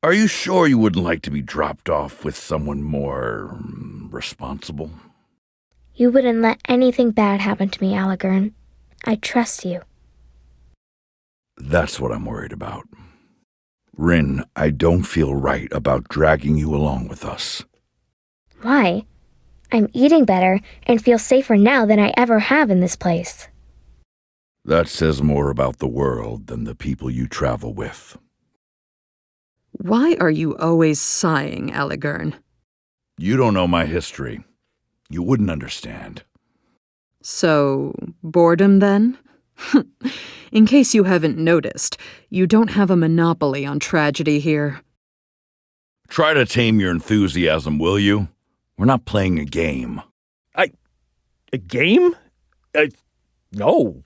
Are you sure you wouldn't like to be dropped off with someone more responsible? You wouldn't let anything bad happen to me, Aligern. I trust you. That's what I'm worried about. Rin, I don't feel right about dragging you along with us. Why? I'm eating better and feel safer now than I ever have in this place. That says more about the world than the people you travel with. Why are you always sighing, Aligern? You don't know my history. You wouldn't understand. So, boredom then? In case you haven't noticed, you don't have a monopoly on tragedy here. Try to tame your enthusiasm, will you? We're not playing a game. A game? No.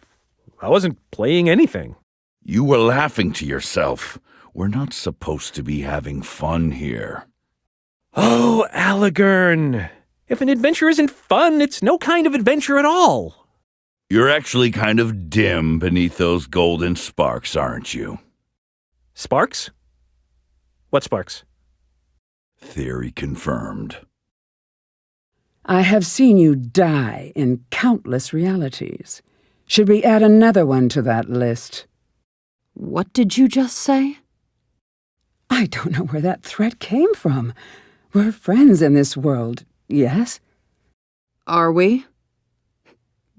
I wasn't playing anything. You were laughing to yourself. We're not supposed to be having fun here. Oh, Aligern. If an adventure isn't fun, it's no kind of adventure at all. You're actually kind of dim beneath those golden sparks, aren't you? Sparks? What sparks? Theory confirmed. I have seen you die in countless realities. Should we add another one to that list? What did you just say? I don't know where that threat came from. We're friends in this world, yes? Are we?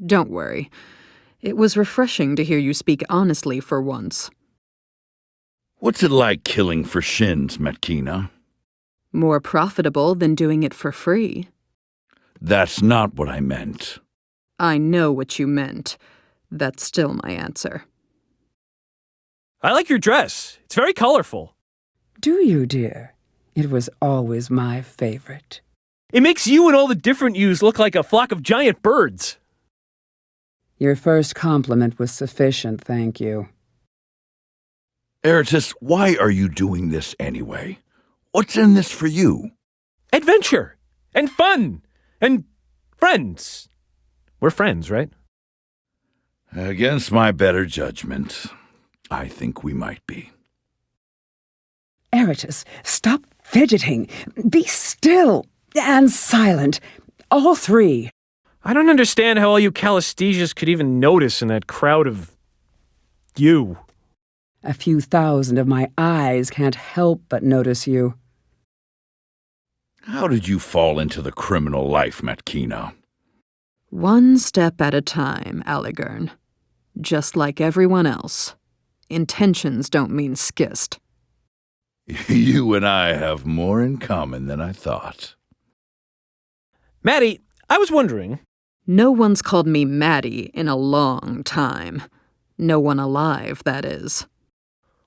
Don't worry. It was refreshing to hear you speak honestly for once. What's it like killing for shins, Metkina? More profitable than doing it for free. That's not what I meant. I know what you meant. That's still my answer. I like your dress. It's very colorful. Do you, dear? It was always my favorite. It makes you and all the different yous look like a flock of giant birds. Your first compliment was sufficient, thank you. Eratus, why are you doing this anyway? What's in this for you? Adventure! And fun! And friends! We're friends, right? Against my better judgment, I think we might be. Eratus, stop fidgeting. Be still and silent. All three. I don't understand how all you Calesthesias could even notice in that crowd of... you. A few thousand of my eyes can't help but notice you. How did you fall into the criminal life, Metkina? One step at a time, Aligern. Just like everyone else. Intentions don't mean schist. You and I have more in common than I thought. Maddie, I was wondering... No one's called me Maddie in a long time. No one alive, that is.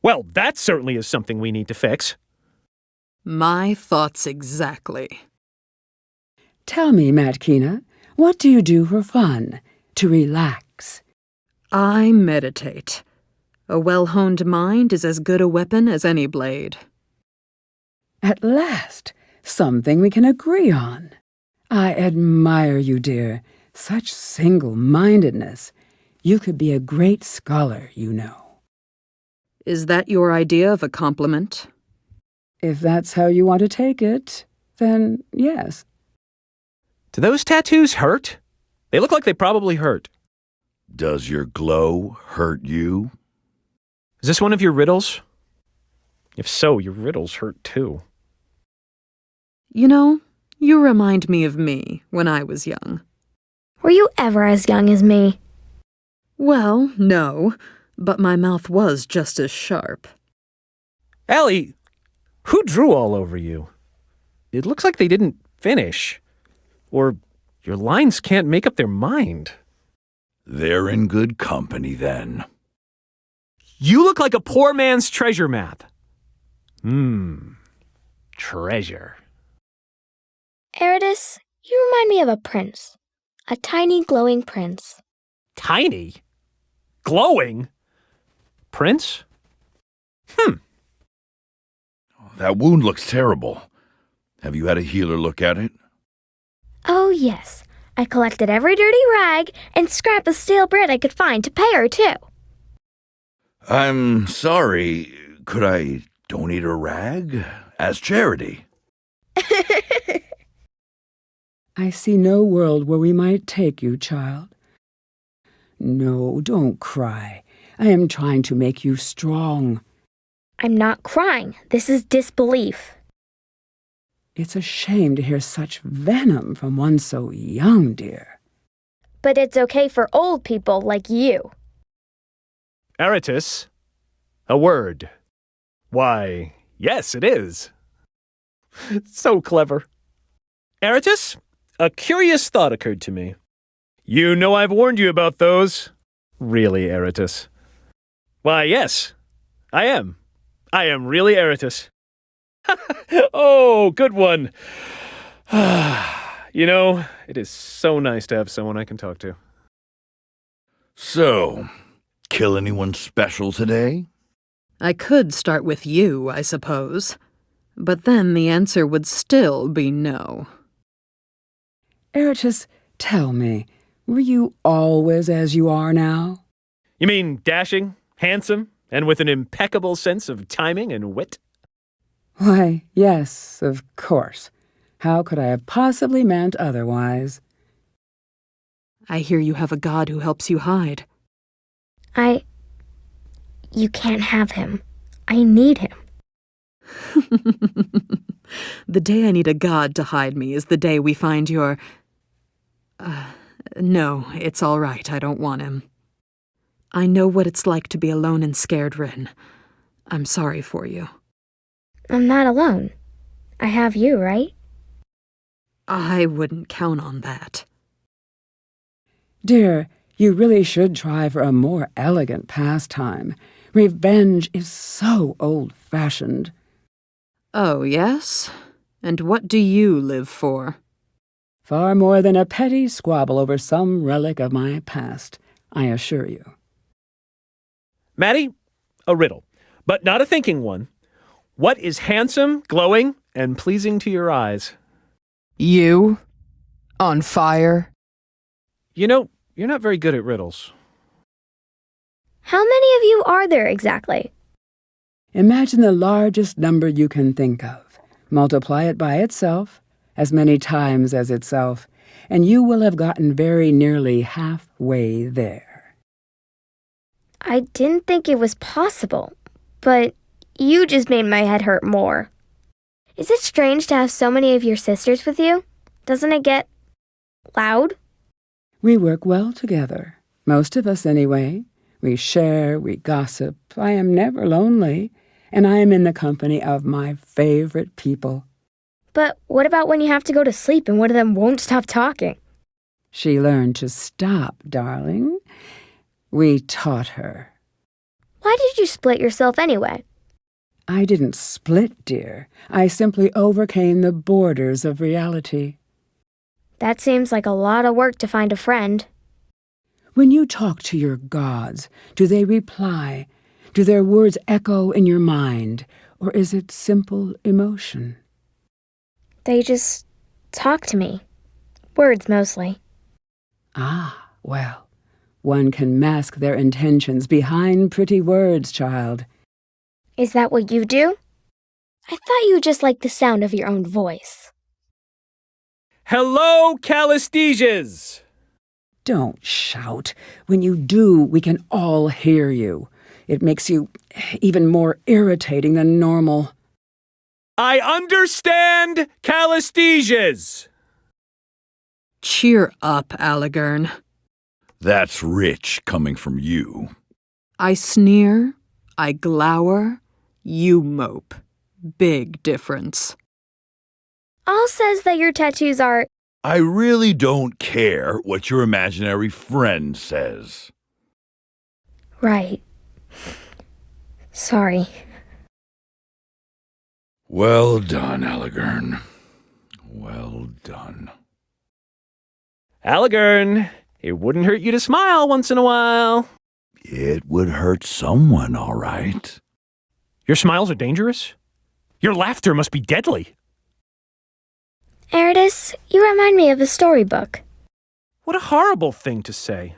Well, that certainly is something we need to fix. My thoughts exactly. Tell me, Metkina, what do you do for fun, to relax? I meditate. A well-honed mind is as good a weapon as any blade. At last, something we can agree on. I admire you, dear. Such single-mindedness. You could be a great scholar, you know. Is that your idea of a compliment? If that's how you want to take it, then yes. Do those tattoos hurt? They look like they probably hurt. Does your glow hurt you? Is this one of your riddles? If so, your riddles hurt too. You know, you remind me of me when I was young. Were you ever as young as me? Well, no, but my mouth was just as sharp. Allie, who drew all over you? It looks like they didn't finish. Or your lines can't make up their mind. They're in good company, then. You look like a poor man's treasure map. Treasure. Eratus, you remind me of a prince. A tiny glowing prince. Tiny? Glowing? Prince? That wound looks terrible. Have you had a healer look at it? Oh, yes. I collected every dirty rag and scrap of stale bread I could find to pay her, too. I'm sorry. Could I donate a rag as charity. I see no world where we might take you, child. No, don't cry. I am trying to make you strong. I'm not crying. This is disbelief. It's a shame to hear such venom from one so young, dear. But it's okay for old people like you. Aratus, a word. Why, yes, it is. So clever. Aratus, a curious thought occurred to me. You know I've warned you about those. Really, Aratus? Why, yes, I am. I am really Aratus. Oh, good one. You know, it is so nice to have someone I can talk to. So, kill anyone special today? I could start with you, I suppose. But then the answer would still be no. Aratus, tell me, were you always as you are now? You mean dashing, handsome, and with an impeccable sense of timing and wit? Why, yes, of course. How could I have possibly meant otherwise? I hear you have a god who helps you hide. You can't have him. I need him. The day I need a god to hide me is the day we find your... No, it's all right. I don't want him. I know what it's like to be alone and scared, Rin. I'm sorry for you. I'm not alone. I have you, right? I wouldn't count on that. Dear, you really should try for a more elegant pastime. Revenge is so old-fashioned. Oh, yes? And what do you live for? Far more than a petty squabble over some relic of my past, I assure you. Maddie, a riddle, but not a thinking one. What is handsome, glowing, and pleasing to your eyes? You? On fire? You know, you're not very good at riddles. How many of you are there exactly? Imagine the largest number you can think of. Multiply it by itself, as many times as itself, and you will have gotten very nearly halfway there. I didn't think it was possible, but you just made my head hurt more. Is it strange to have so many of your sisters with you? Doesn't it get loud? We work well together, most of us anyway. We share, we gossip. I am never lonely, and I am in the company of my favorite people. But what about when you have to go to sleep and one of them won't stop talking? She learned to stop, darling. We taught her. Why did you split yourself anyway? I didn't split, dear. I simply overcame the borders of reality. That seems like a lot of work to find a friend. When you talk to your gods, do they reply? Do their words echo in your mind? Or is it simple emotion? They just talk to me. Words mostly. Ah, well, one can mask their intentions behind pretty words, child. Is that what you do? I thought you just liked the sound of your own voice. Hello, Calistesias! Don't shout. When you do, we can all hear you. It makes you even more irritating than normal. I understand, Calistesias! Cheer up, Alagern. That's rich coming from you. I sneer, I glower, you mope. Big difference. All says that your tattoos are... I really don't care what your imaginary friend says. Right. Sorry. Well done, Alagern. Well done. Alagern, it wouldn't hurt you to smile once in a while. It would hurt someone, all right. Your smiles are dangerous. Your laughter must be deadly. Aratus, you remind me of a storybook. What a horrible thing to say.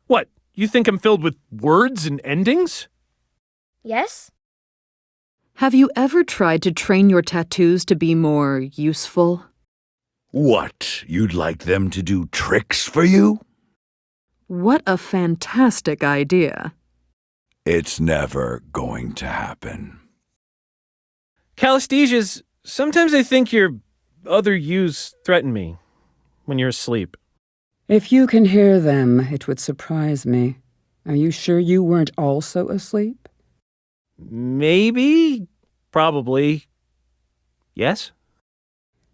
What, you think I'm filled with words and endings? Yes? Have you ever tried to train your tattoos to be more useful? What, you'd like them to do tricks for you? What a fantastic idea. It's never going to happen. Calesthesias, sometimes I think your other yous threaten me when you're asleep. If you can hear them, it would surprise me. Are you sure you weren't also asleep? Maybe. Probably. Yes?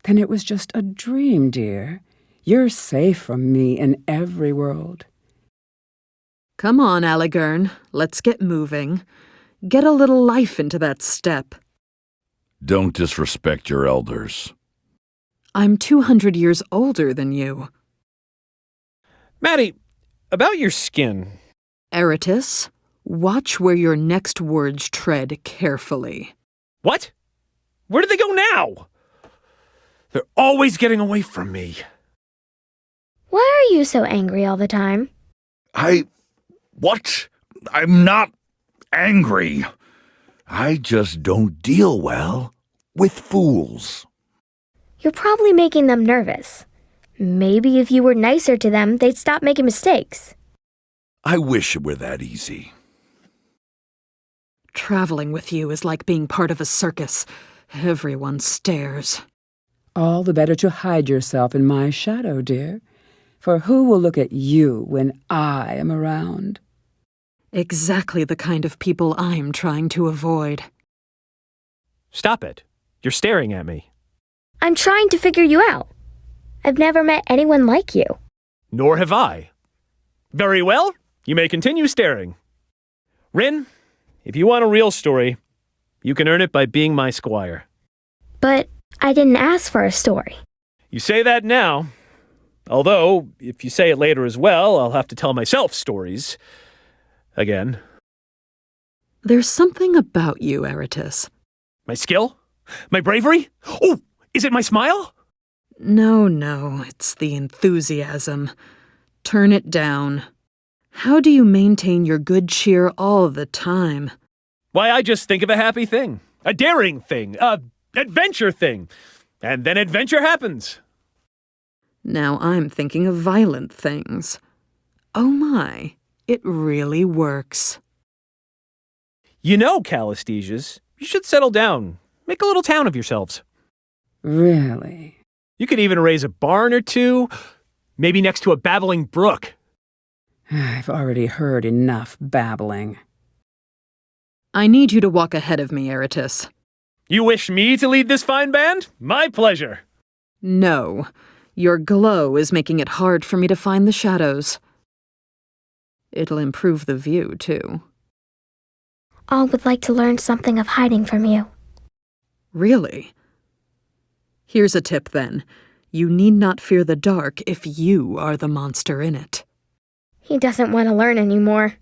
Then it was just a dream, dear. You're safe from me in every world. Come on, Aligern. Let's get moving. Get a little life into that step. Don't disrespect your elders. I'm 200 years older than you. Maddie, about your skin. Eratus, watch where your next words tread carefully. What? Where do they go now? They're always getting away from me. Why are you so angry all the time? What? I'm not angry. I just don't deal well with fools. You're probably making them nervous. Maybe if you were nicer to them, they'd stop making mistakes. I wish it were that easy. Traveling with you is like being part of a circus. Everyone stares. All the better to hide yourself in my shadow, dear. For who will look at you when I am around? Exactly the kind of people I'm trying to avoid. Stop it. You're staring at me. I'm trying to figure you out. I've never met anyone like you. Nor have I. Very well. You may continue staring. Rin, if you want a real story, you can earn it by being my squire. But I didn't ask for a story. You say that now. Although, if you say it later as well, I'll have to tell myself stories. Again. There's something about you, Eratus. My skill? My bravery? Oh, is it my smile? No, it's the enthusiasm. Turn it down. How do you maintain your good cheer all the time? Why, I just think of a happy thing. A daring thing. A adventure thing. And then adventure happens. Now I'm thinking of violent things. Oh my, it really works. You know, Calesthesias, you should settle down. Make a little town of yourselves. Really? You could even raise a barn or two, maybe next to a babbling brook. I've already heard enough babbling. I need you to walk ahead of me, Eratus. You wish me to lead this fine band? My pleasure. No, your glow is making it hard for me to find the shadows. It'll improve the view, too. All would like to learn something of hiding from you. Really? Here's a tip, then. You need not fear the dark if you are the monster in it. He doesn't want to learn anymore.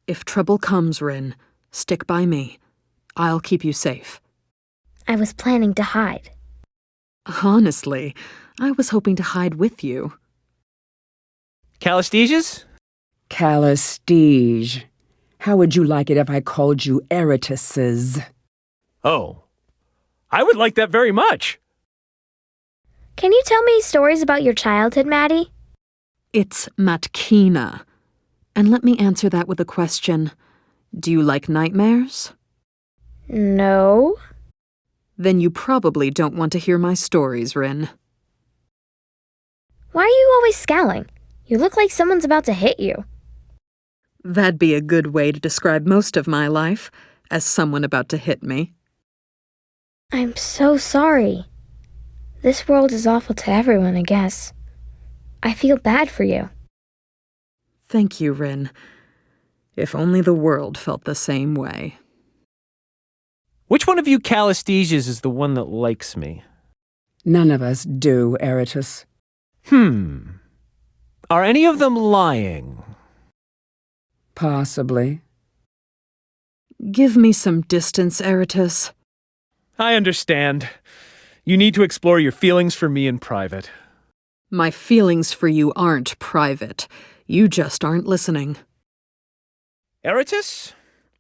If trouble comes, Rin, stick by me. I'll keep you safe. I was planning to hide. Honestly, I was hoping to hide with you. Calesthesias? Calesthege. How would you like it if I called you Eratuses? Oh, I would like that very much. Can you tell me stories about your childhood, Maddie? It's Matkina. And let me answer that with a question. Do you like nightmares? No. Then you probably don't want to hear my stories, Rin. Why are you always scowling? You look like someone's about to hit you. That'd be a good way to describe most of my life, as someone about to hit me. I'm so sorry. This world is awful to everyone, I guess. I feel bad for you. Thank you, Rin. If only the world felt the same way. Which one of you Calesthesias is the one that likes me? None of us do, Eratus. Are any of them lying? Possibly. Give me some distance, Eratus. I understand. You need to explore your feelings for me in private. My feelings for you aren't private. You just aren't listening. Eratus,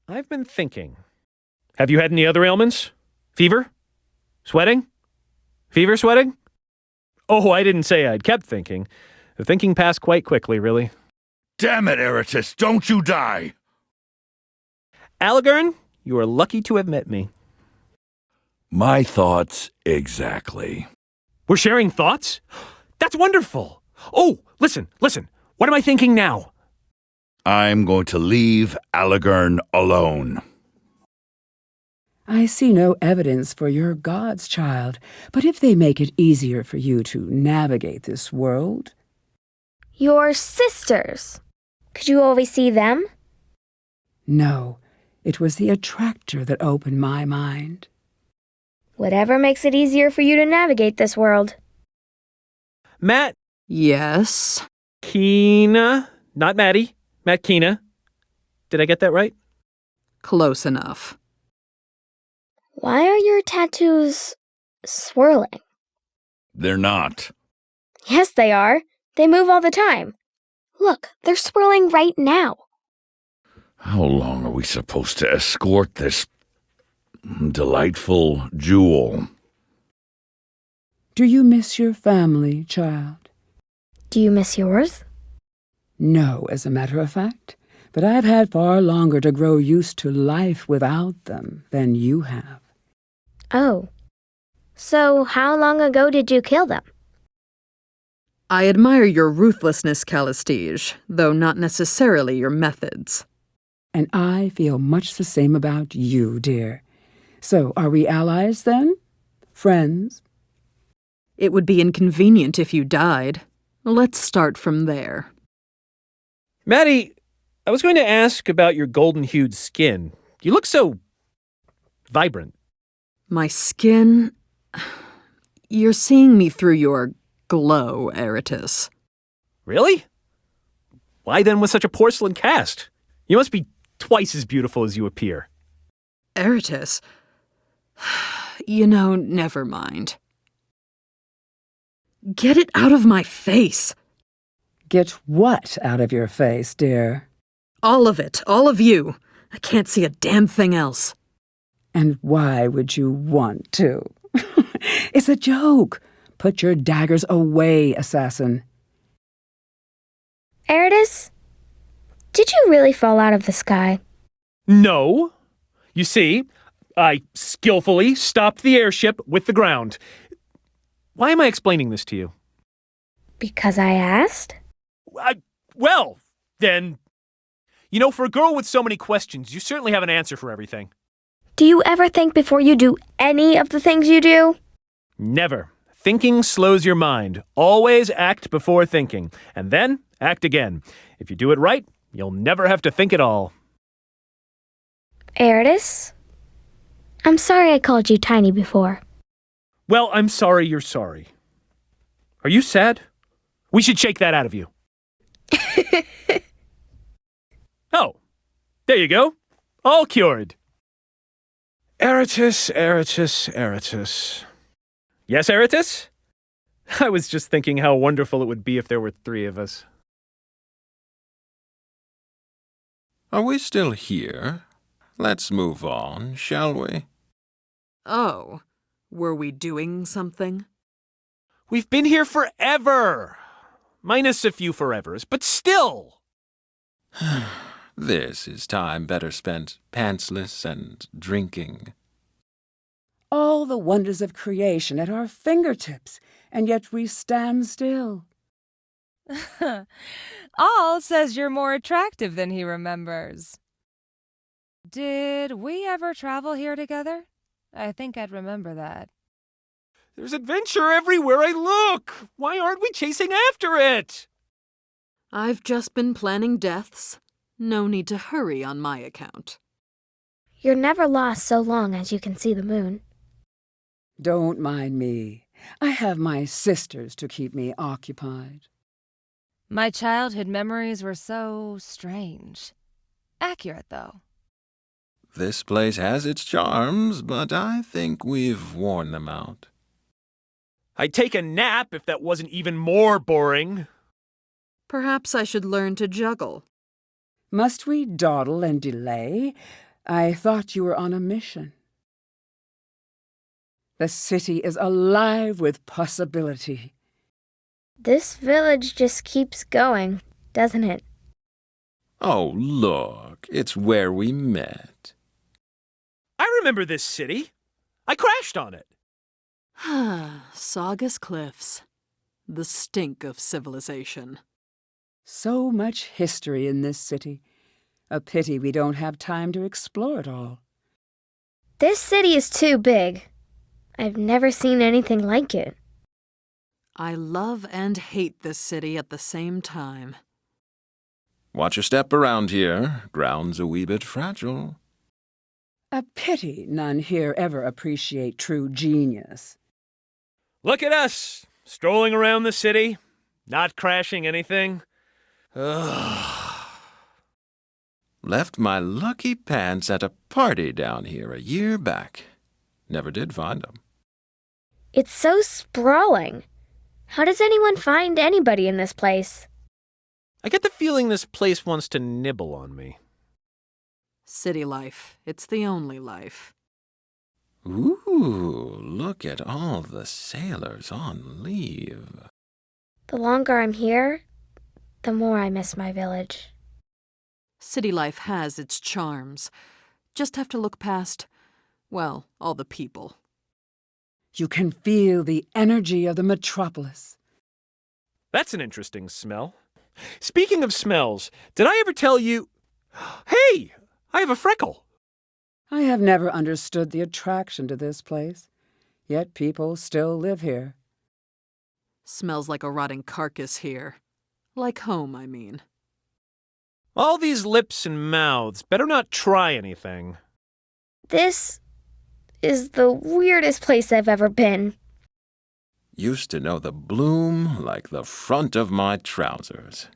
I've been thinking. Have you had any other ailments? Fever? Sweating? Fever, sweating? Oh, I didn't say I'd kept thinking. The thinking passed quite quickly, really. Damn it, Eratus, don't you die! Alagern, you are lucky to have met me. My thoughts exactly. We're sharing thoughts? That's wonderful. Oh, listen. What am I thinking now? I'm going to leave Alagern alone. I see no evidence for your gods, child, but if they make it easier for you to navigate this world... Your sisters. Could you always see them? No, it was the attractor that opened my mind. Whatever makes it easier for you to navigate this world. Matt Yes. Keena. Not Maddie. Matt Keena. Did I get that right? Close enough. Why are your tattoos swirling? They're not. Yes, they are. They move all the time. Look, they're swirling right now. How long are we supposed to escort this delightful jewel? Do you miss your family, child? Do you miss yours? No, as a matter of fact, but I've had far longer to grow used to life without them than you have. Oh. So how long ago did you kill them? I admire your ruthlessness, Calistige, though not necessarily your methods. And I feel much the same about you, dear. So, are we allies then? Friends? It would be inconvenient if you died. Let's start from there. Maddie, I was going to ask about your golden-hued skin. You look so vibrant. My skin... You're seeing me through your glow, Eratus. Really? Why then with such a porcelain cast? You must be twice as beautiful as you appear. Eratus? You know, never mind. Get it out of my face. Get what out of your face, dear? All of it, all of you. I can't see a damn thing else. And why would you want to? It's a joke. Put your daggers away, assassin. Eratus, did you really fall out of the sky? No. You see, I skillfully stopped the airship with the ground. Why am I explaining this to you? Because I asked? Well, then, you know, for a girl with so many questions, you certainly have an answer for everything. Do you ever think before you do any of the things you do? Never. Thinking slows your mind. Always act before thinking, and then act again. If you do it right, you'll never have to think at all. Eratus, I'm sorry I called you tiny before. Well, I'm sorry you're sorry. Are you sad? We should shake that out of you. Oh, there you go. All cured. Eratus. Yes, Eratus? I was just thinking how wonderful it would be if there were 3 of us. Are we still here? Let's move on, shall we? Oh, were we doing something? We've been here forever. Minus a few forevers, but still. This is time better spent pantsless and drinking. All the wonders of creation at our fingertips, and yet we stand still. All says you're more attractive than he remembers. Did we ever travel here together? I think I'd remember that. There's adventure everywhere I look. Why aren't we chasing after it? I've just been planning deaths. No need to hurry on my account. You're never lost so long as you can see the moon. Don't mind me. I have my sisters to keep me occupied. My childhood memories were so strange. Accurate, though. This place has its charms, but I think we've worn them out. I'd take a nap if that wasn't even more boring. Perhaps I should learn to juggle. Must we dawdle and delay? I thought you were on a mission. The city is alive with possibility. This village just keeps going, doesn't it? Oh, look, it's where we met. I remember this city. I crashed on it. Saugus Cliffs. The stink of civilization. So much history in this city. A pity we don't have time to explore it all. This city is too big. I've never seen anything like it. I love and hate this city at the same time. Watch your step around here. Ground's a wee bit fragile. A pity none here ever appreciate true genius. Look at us, strolling around the city, not crashing anything. Ugh. Left my lucky pants at a party down here a year back. Never did find them. It's so sprawling. How does anyone find anybody in this place? I get the feeling this place wants to nibble on me. City life. It's the only life. Ooh, look at all the sailors on leave. The longer I'm here, the more I miss my village. City life has its charms. Just have to look past, well, all the people. You can feel the energy of the Metropolis. That's an interesting smell. Speaking of smells, did I ever tell you... Hey, I have a freckle. I have never understood the attraction to this place, yet people still live here. Smells like a rotting carcass here. Like home, I mean. All these lips and mouths better not try anything. This is the weirdest place I've ever been. Used to know the bloom like the front of my trousers.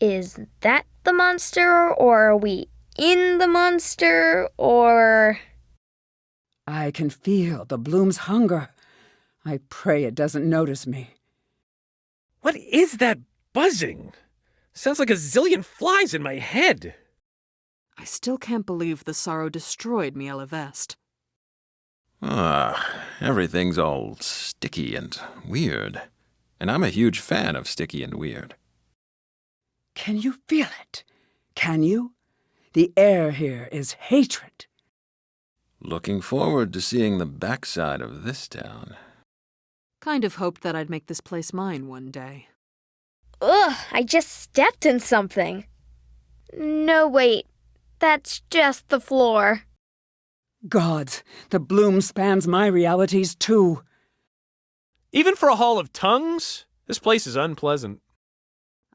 Is that the monster, or are we in the monster, or... I can feel the bloom's hunger. I pray it doesn't notice me. What is that buzzing? Sounds like a zillion flies in my head. I still can't believe the sorrow destroyed Miele Vest. Everything's all sticky and weird. And I'm a huge fan of sticky and weird. Can you feel it? Can you? The air here is hatred. Looking forward to seeing the backside of this town. Kind of hoped that I'd make this place mine one day. Ugh, I just stepped in something. No, wait. That's just the floor. Gods, the bloom spans my realities too. Even for a hall of tongues, this place is unpleasant.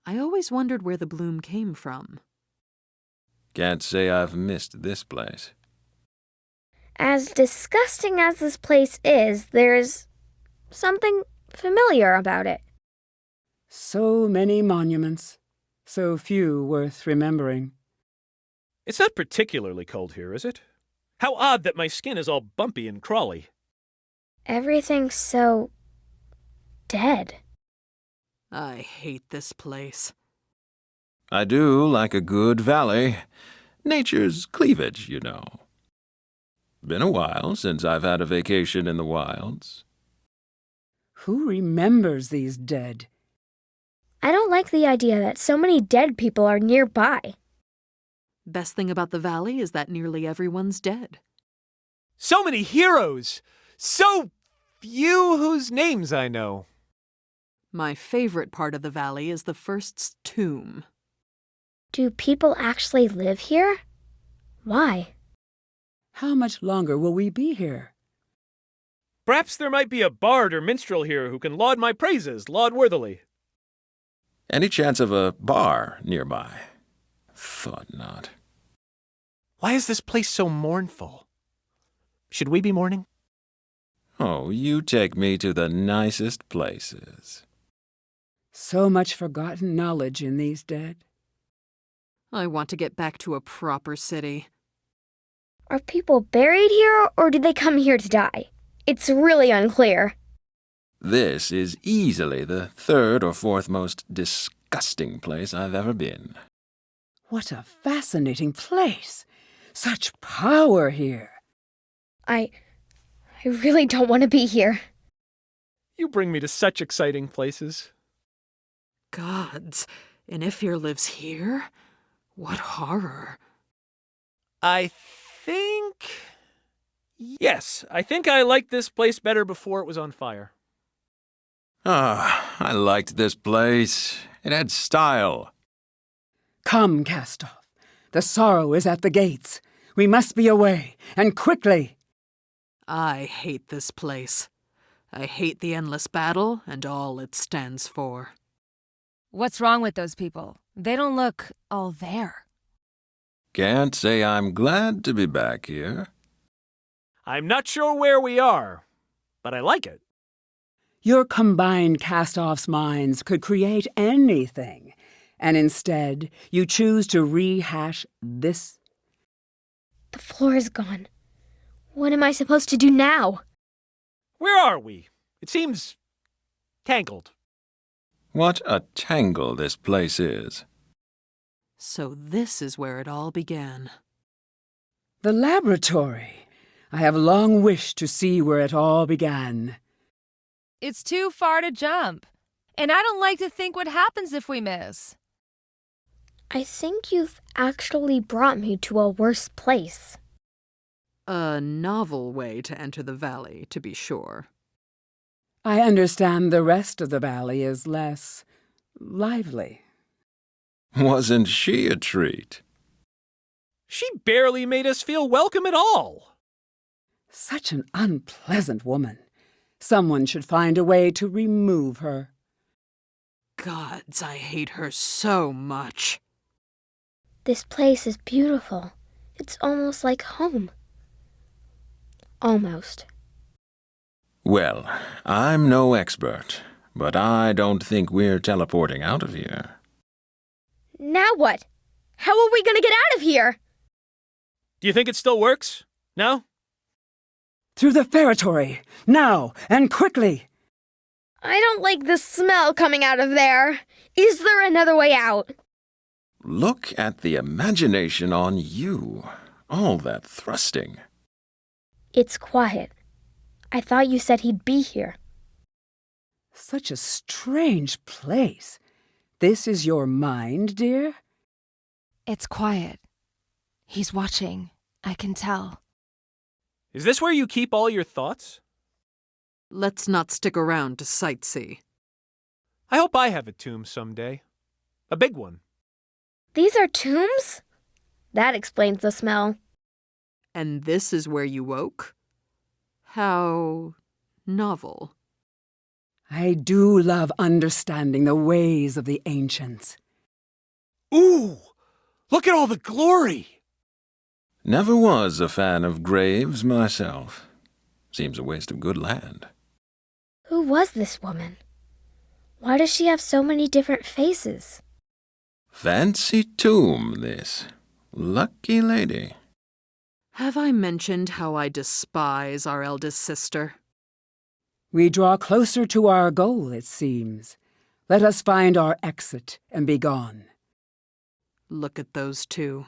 I always wondered where the bloom came from. Can't say I've missed this place. As disgusting as this place is, there's something familiar about it. So many monuments, so few worth remembering. It's not particularly cold here, is it? How odd that my skin is all bumpy and crawly. Everything's so... dead. I hate this place. I do like a good valley. Nature's cleavage, you know. Been a while since I've had a vacation in the wilds. Who remembers these dead? I don't like the idea that so many dead people are nearby. Best thing about the valley is that nearly everyone's dead. So many heroes! So few whose names I know. My favorite part of the valley is the first's tomb. Do people actually live here? Why? How much longer will we be here? Perhaps there might be a bard or minstrel here who can laud my praises laud-worthily. Any chance of a bar nearby? Thought not. Why is this place so mournful? Should we be mourning? Oh, you take me to the nicest places. So much forgotten knowledge in these dead. I want to get back to a proper city. Are people buried here, or did they come here to die? It's really unclear. This is easily the third or fourth most disgusting place I've ever been. What a fascinating place. Such power here. I really don't want to be here. You bring me to such exciting places. Gods, and Ifir lives here? What horror. I think... Yes, I think I liked this place better before it was on fire. Ah, I liked this place. It had style. Come, Castoff. The sorrow is at the gates. We must be away, and quickly. I hate this place. I hate the endless battle and all it stands for. What's wrong with those people? They don't look all there. Can't say I'm glad to be back here. I'm not sure where we are, but I like it. Your combined Castoff's minds could create anything, and instead you choose to rehash this. The floor is gone. What am I supposed to do now? Where are we? It seems... tangled. What a tangle this place is. So this is where it all began. The laboratory. I have long wished to see where it all began. It's too far to jump. And I don't like to think what happens if we miss. I think you've actually brought me to a worse place. A novel way to enter the valley, to be sure. I understand the rest of the valley is less lively. Wasn't she a treat? She barely made us feel welcome at all. Such an unpleasant woman. Someone should find a way to remove her. Gods, I hate her so much. This place is beautiful. It's almost like home. Almost. Well, I'm no expert, but I don't think we're teleporting out of here. Now what? How are we gonna get out of here? Do you think it still works? No? Through the ferritory! Now, and quickly! I don't like the smell coming out of there. Is there another way out? Look at the imagination on you. All that thrusting. It's quiet. I thought you said he'd be here. Such a strange place. This is your mind, dear? It's quiet. He's watching. I can tell. Is this where you keep all your thoughts? Let's not stick around to sightsee. I hope I have a tomb someday. A big one. These are tombs? That explains the smell. And this is where you woke? How novel. I do love understanding the ways of the ancients. Ooh! Look at all the glory! Never was a fan of graves myself. Seems a waste of good land. Who was this woman? Why does she have so many different faces? Fancy tomb, this. Lucky lady. Have I mentioned how I despise our eldest sister? We draw closer to our goal, it seems. Let us find our exit and be gone. Look at those two.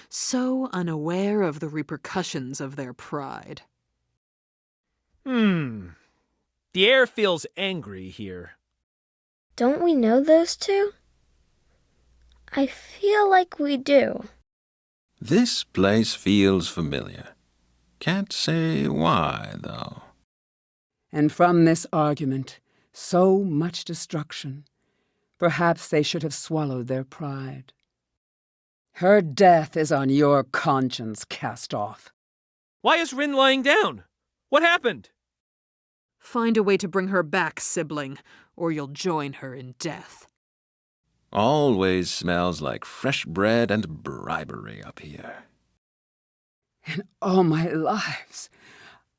So unaware of the repercussions of their pride. The air feels angry here. Don't we know those two? I feel like we do. This place feels familiar. Can't say why, though. And from this argument, so much destruction. Perhaps they should have swallowed their pride. Her death is on your conscience, Castoff. Why is Rin lying down? What happened? Find a way to bring her back, sibling, or you'll join her in death. Always smells like fresh bread and bribery up here. In all my lives,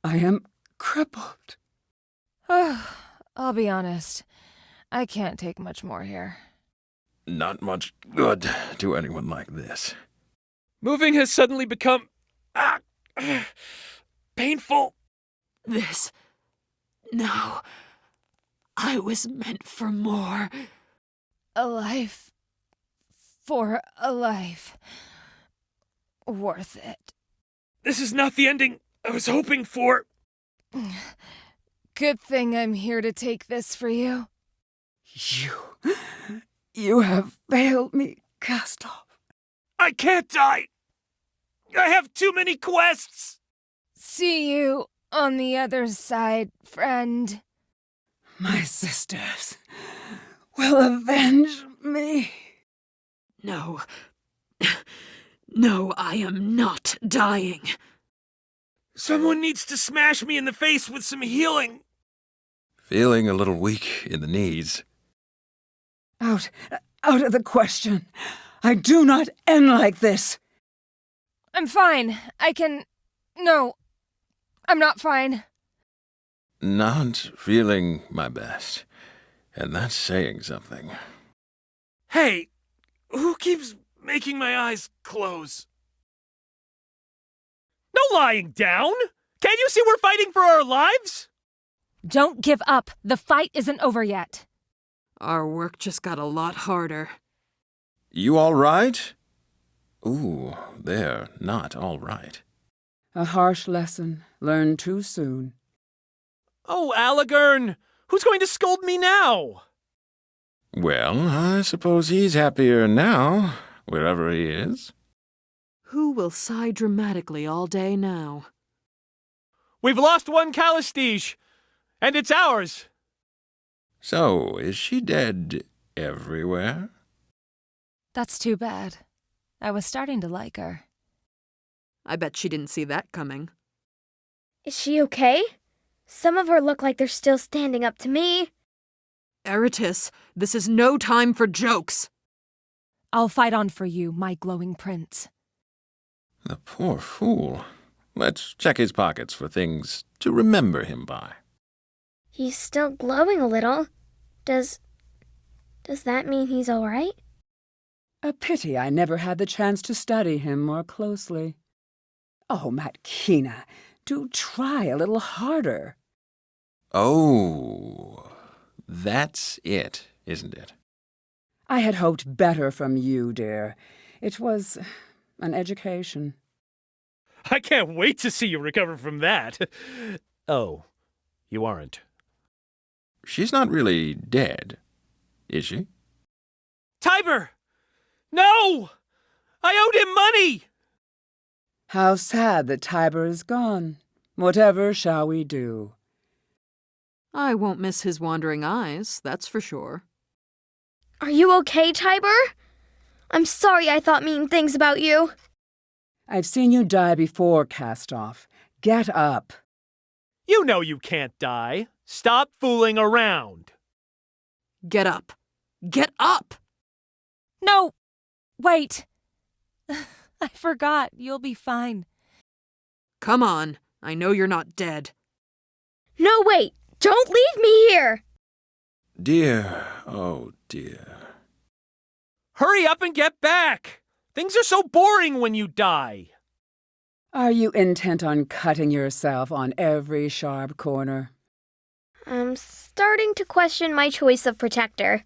I am crippled. I'll be honest. I can't take much more here. Not much good to anyone like this. Moving has suddenly become... painful. This... No. I was meant for more. A life. For a life. worth it. This is not the ending I was hoping for. Good thing I'm here to take this for you. You have failed me, Castov. I can't die! I have too many quests! See you on the other side, friend. My sisters will avenge me. No. No, I am not dying. Someone needs to smash me in the face with some healing. Feeling a little weak in the knees. Out of the question. I do not end like this. I'm fine. No, I'm not fine. Not feeling my best. And that's saying something. Hey, who keeps making my eyes close? No lying down! Can't you see we're fighting for our lives? Don't give up. The fight isn't over yet. Our work just got a lot harder. You all right? Ooh, they're not all right. A harsh lesson learned too soon. Oh, Alagern! Who's going to scold me now? Well, I suppose he's happier now, wherever he is. Who will sigh dramatically all day now? We've lost one Calistige, and it's ours. So, is she dead everywhere? That's too bad. I was starting to like her. I bet she didn't see that coming. Is she okay? Some of her look like they're still standing up to me. Eratis, this is no time for jokes. I'll fight on for you, my glowing prince. The poor fool. Let's check his pockets for things to remember him by. He's still glowing a little. Does that mean he's all right? A pity I never had the chance to study him more closely. Oh, Matkina, do try a little harder. Oh, that's it, isn't it? I had hoped better from you, dear. It was an education. I can't wait to see you recover from that. Oh, you aren't. She's not really dead, is she? Tiber! No! I owed him money! How sad that Tiber is gone. Whatever shall we do? I won't miss his wandering eyes, that's for sure. Are you okay, Tiber? I'm sorry I thought mean things about you. I've seen you die before, Cast-Off. Get up. You know you can't die. Stop fooling around. Get up. Get up! No! Wait! I forgot. You'll be fine. Come on. I know you're not dead. No, wait! Don't leave me here! Dear, oh dear. Hurry up and get back! Things are so boring when you die. Are you intent on cutting yourself on every sharp corner? I'm starting to question my choice of protector.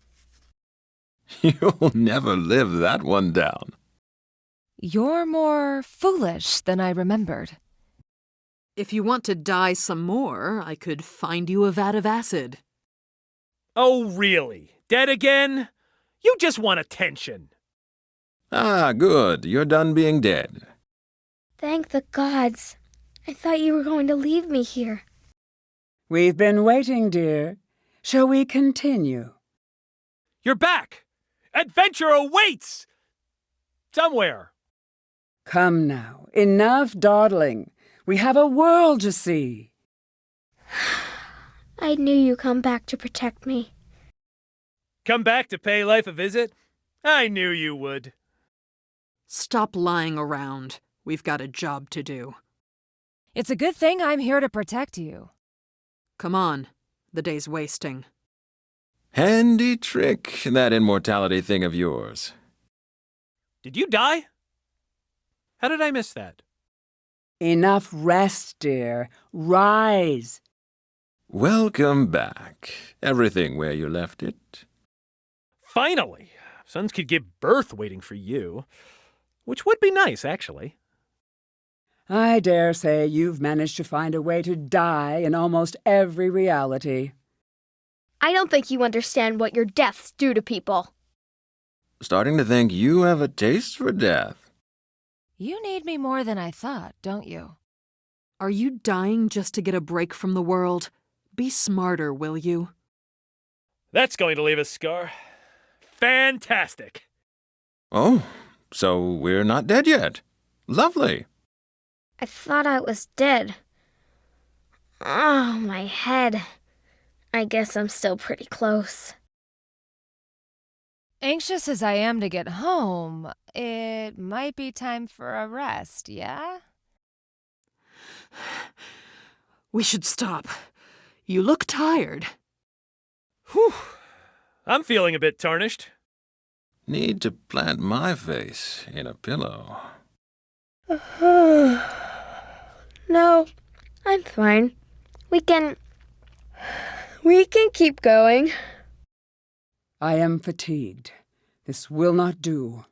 You'll never live that one down. You're more foolish than I remembered. If you want to die some more, I could find you a vat of acid. Oh, really? Dead again? You just want attention. Ah, good. You're done being dead. Thank the gods. I thought you were going to leave me here. We've been waiting, dear. Shall we continue? You're back! Adventure awaits! Somewhere. Come now, enough dawdling. We have a world to see. I knew you'd come back to protect me. Come back to pay life a visit? I knew you would. Stop lying around. We've got a job to do. It's a good thing I'm here to protect you. Come on. The day's wasting. Handy trick, that immortality thing of yours. Did you die? How did I miss that? Enough rest, dear. Rise. Welcome back. Everything where you left it. Finally! Sons could give birth waiting for you. Which would be nice, actually. I dare say you've managed to find a way to die in almost every reality. I don't think you understand what your deaths do to people. Starting to think you have a taste for death. You need me more than I thought, don't you? Are you dying just to get a break from the world? Be smarter, will you? That's going to leave a scar. Fantastic. Oh, so we're not dead yet. Lovely. I thought I was dead. Oh, my head. I guess I'm still pretty close. Anxious as I am to get home, it might be time for a rest, yeah? We should stop. You look tired. Whew. I'm feeling a bit tarnished. Need to plant my face in a pillow. No, I'm fine. We can keep going. I am fatigued. This will not do.